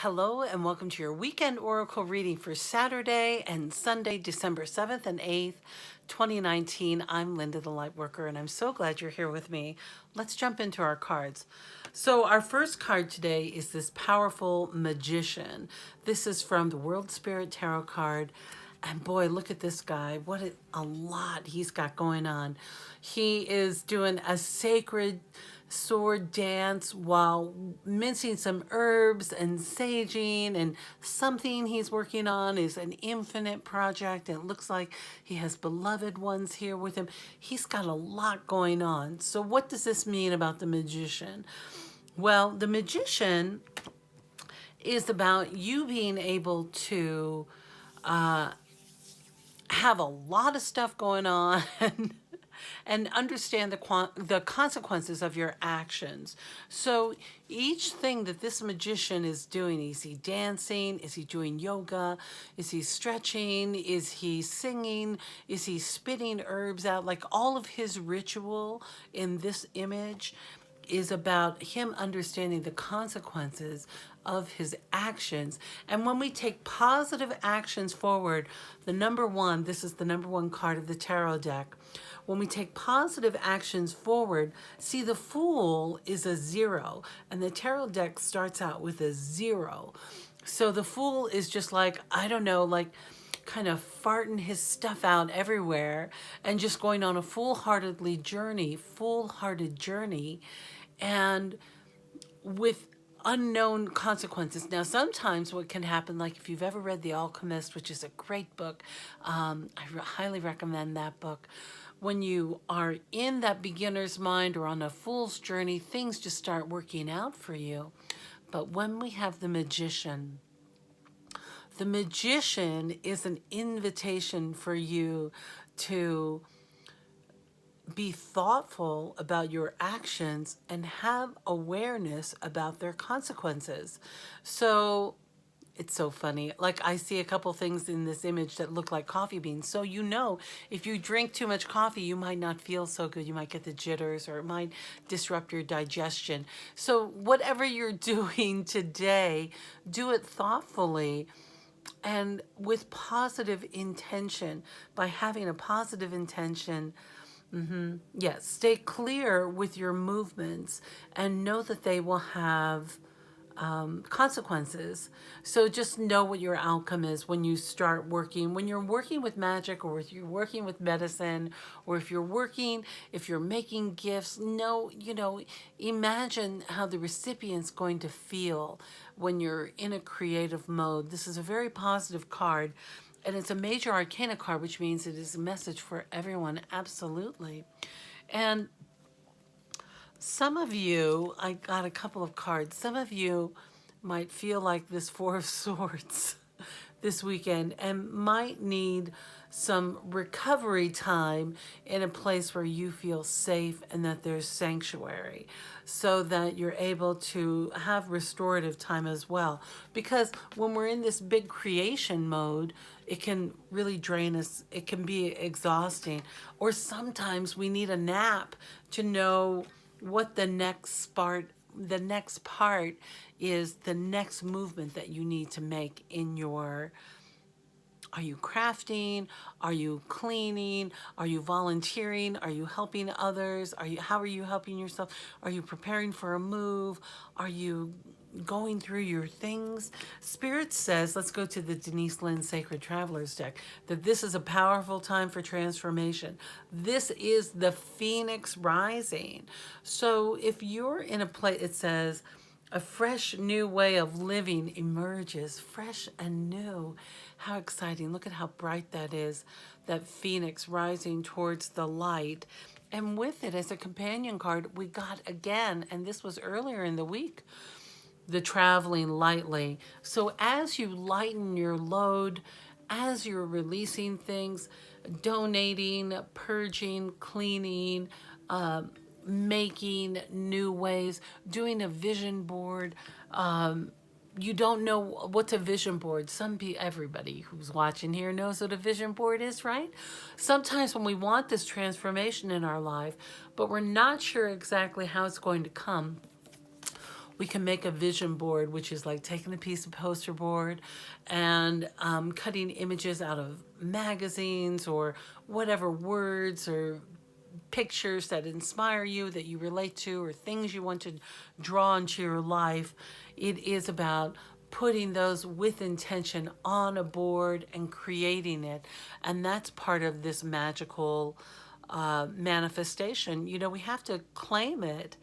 Hello and welcome to your weekend oracle reading for Saturday and Sunday, December 7th and 8th, 2019. I'm Linda the Lightworker and I'm so glad you're here with me. Let's jump into our cards. So our first card today is this powerful magician. This is from the World Spirit Tarot card. And boy, look at this guy. What a lot he's got going on. He is doing a sacred sword dance while mincing some herbs and saging, and something he's working on is an infinite project, and it looks like he has beloved ones here with him. He's got a lot going on. So what does this mean about the magician? Well, the magician is about you being able to have a lot of stuff going on and understand the consequences of your actions. So each thing that this magician is doing, is he dancing? Is he doing yoga? Is he stretching? Is he singing? Is he spitting herbs out? Like all of his ritual in this image is about him understanding the consequences of his actions. And when we take positive actions forward, the number one, this is the number one card of the tarot deck. When we take positive actions forward, see, the Fool is a 0, and the tarot deck starts out with a 0. So the Fool is just like, I don't know, like kind of farting his stuff out everywhere and just going on a foolharted journey, and with unknown consequences. Now, sometimes what can happen, like if you've ever read The Alchemist, which is a great book, I highly recommend that book. When you are in that beginner's mind or on a fool's journey, things just start working out for you. But when we have the magician is an invitation for you to be thoughtful about your actions and have awareness about their consequences. So it's so funny. Like, I see a couple things in this image that look like coffee beans. So you know, if you drink too much coffee, you might not feel so good. You might get the jitters, or it might disrupt your digestion. So whatever you're doing today, do it thoughtfully and with positive intention. By having a positive intention, yes, stay clear with your movements and know that they will have consequences. So just know what your outcome is when you start working. When you're working with magic, or if you're working with medicine, or if you're making gifts, imagine how the recipient's going to feel when you're in a creative mode. This is a very positive card. And it's a major arcana card, which means it is a message for everyone, absolutely. And some of you, I got a couple of cards, some of you might feel like this Four of Swords this weekend and might need some recovery time in a place where you feel safe and that there's sanctuary, so that you're able to have restorative time as well. Because when we're in this big creation mode, it can really drain us. It can be exhausting. Or sometimes we need a nap to know what the next part is, the next movement that you need to make in your. Are you crafting? Are you cleaning? Are you volunteering? Are you helping others? How are you helping yourself? Are you preparing for a move? Are you going through your things? Spirit says, let's go to the Denise Linn Sacred Travelers deck, that this is a powerful time for transformation. This is the Phoenix rising. So if you're in a place, it says, a fresh new way of living emerges, fresh and new. How exciting. Look at how bright that is, that Phoenix rising towards the light. And with it, as a companion card, we got again, and this was earlier in the week, the traveling lightly. So as you lighten your load, as you're releasing things, donating, purging, cleaning, making new ways, doing a vision board. You don't know what's a vision board. Everybody who's watching here knows what a vision board is, right? Sometimes when we want this transformation in our life, but we're not sure exactly how it's going to come, We can make a vision board, which is like taking a piece of poster board and cutting images out of magazines or whatever, words or pictures that inspire you, that you relate to, or things you want to draw into your life. It is about putting those with intention on a board and creating it. And that's part of this magical manifestation. You know, we have to claim it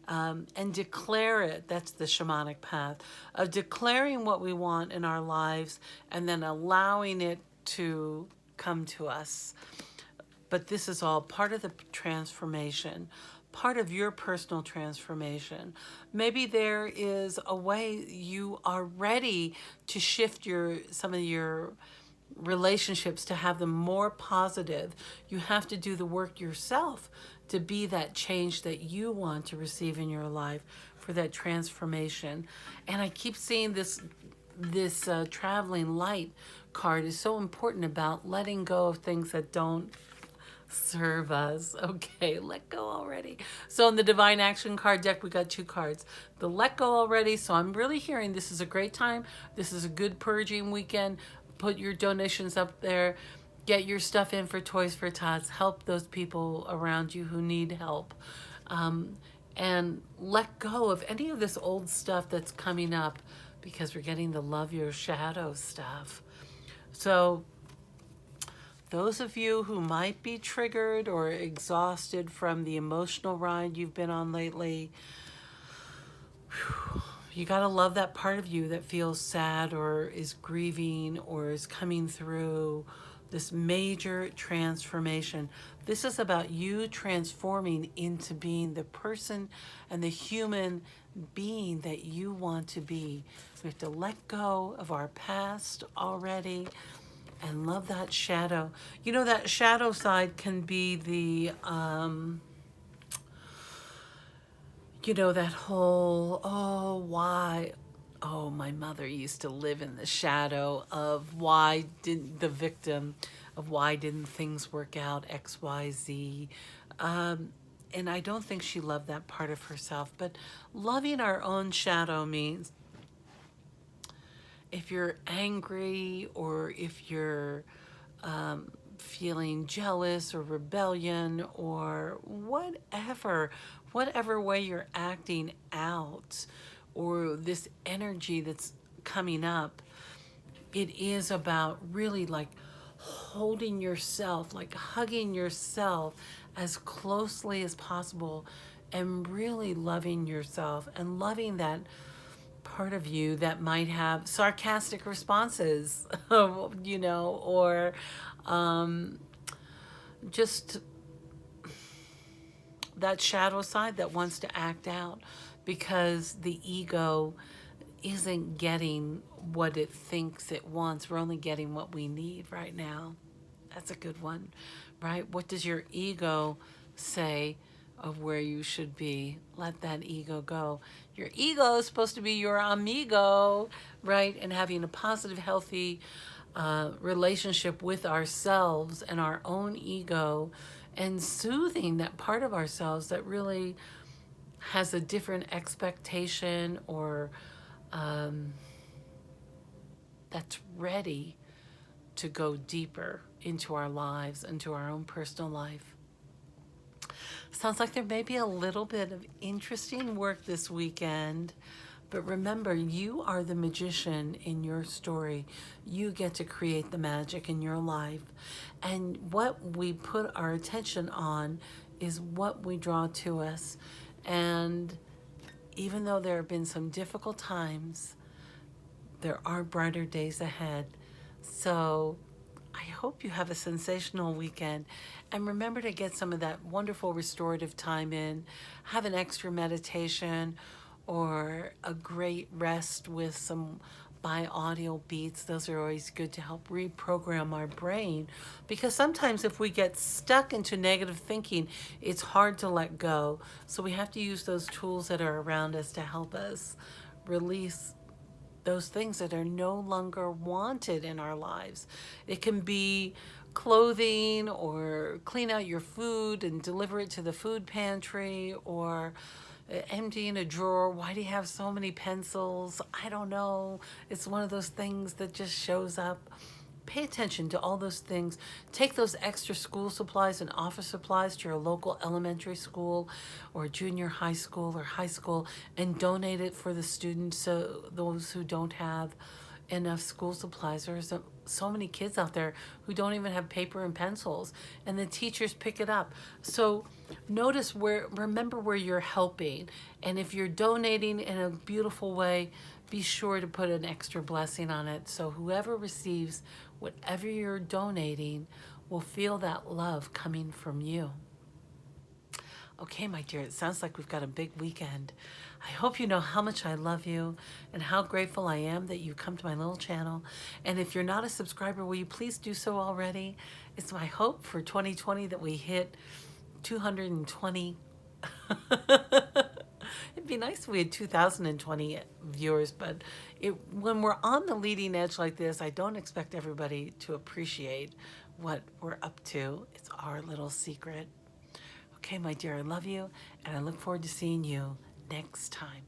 and declare it. That's the shamanic path of declaring what we want in our lives and then allowing it to come to us. But this is all part of the transformation, part of your personal transformation. Maybe there is a way you are ready to shift some of your relationships to have them more positive. You have to do the work yourself to be that change that you want to receive in your life, for that transformation. And I keep seeing this traveling light card is so important about letting go of things that don't serve us. Okay, let go already. So in the Divine Action card deck, we got 2 cards. The let go already. So I'm really hearing this is a great time. This is a good purging weekend. Put your donations up there. Get your stuff in for Toys for Tots. Help those people around you who need help. And let go of any of this old stuff that's coming up, because we're getting the love your shadow stuff. So those of you who might be triggered or exhausted from the emotional ride you've been on lately, you got to love that part of you that feels sad or is grieving or is coming through this major transformation. This is about you transforming into being the person and the human being that you want to be. We have to let go of our past already and love that shadow. You know, that shadow side can be the, you know, that whole, oh, why? Oh, my mother used to live in the shadow of why didn't the victim of why didn't things work out, X, Y, Z. And I don't think she loved that part of herself. But loving our own shadow means if you're angry or if you're feeling jealous or rebellion or whatever way you're acting out, or this energy that's coming up, it is about really like holding yourself, like hugging yourself as closely as possible and really loving yourself and loving that part of you that might have sarcastic responses, you know, or just that shadow side that wants to act out because the ego isn't getting what it thinks it wants. We're only getting what we need right now. That's a good one, right? What does your ego say of where you should be? Let that ego go. Your ego is supposed to be your amigo, right? And having a positive, healthy relationship with ourselves and our own ego, and soothing that part of ourselves that really has a different expectation or that's ready to go deeper into our lives, into our own personal life. Sounds like there may be a little bit of interesting work this weekend, but remember, you are the magician in your story. You get to create the magic in your life. And what we put our attention on is what we draw to us. And even though there have been some difficult times, there are brighter days ahead. So I hope you have a sensational weekend. And remember to get some of that wonderful restorative time in. Have an extra meditation or a great rest with some binaural beats. Those are always good to help reprogram our brain. Because sometimes if we get stuck into negative thinking, it's hard to let go. So we have to use those tools that are around us to help us release those things that are no longer wanted in our lives. It can be clothing, or clean out your food and deliver it to the food pantry, or emptying a drawer. Why do you have so many pencils? I don't know. It's one of those things that just shows up. Pay attention to all those things. Take those extra school supplies and office supplies to your local elementary school or junior high school or high school and donate it for the students, so those who don't have enough school supplies. There's so many kids out there who don't even have paper and pencils, and the teachers pick it up. So notice remember where you're helping, and if you're donating in a beautiful way, be sure to put an extra blessing on it, so whoever receives whatever you're donating will feel that love coming from you. Okay, my dear, it sounds like we've got a big weekend. I hope you know how much I love you and how grateful I am that you come to my little channel. And if you're not a subscriber, will you please do so already? It's my hope for 2020 that we hit 220. It'd be nice if we had 2020 viewers, but when we're on the leading edge like this, I don't expect everybody to appreciate what we're up to. It's our little secret. Okay, my dear, I love you, and I look forward to seeing you next time.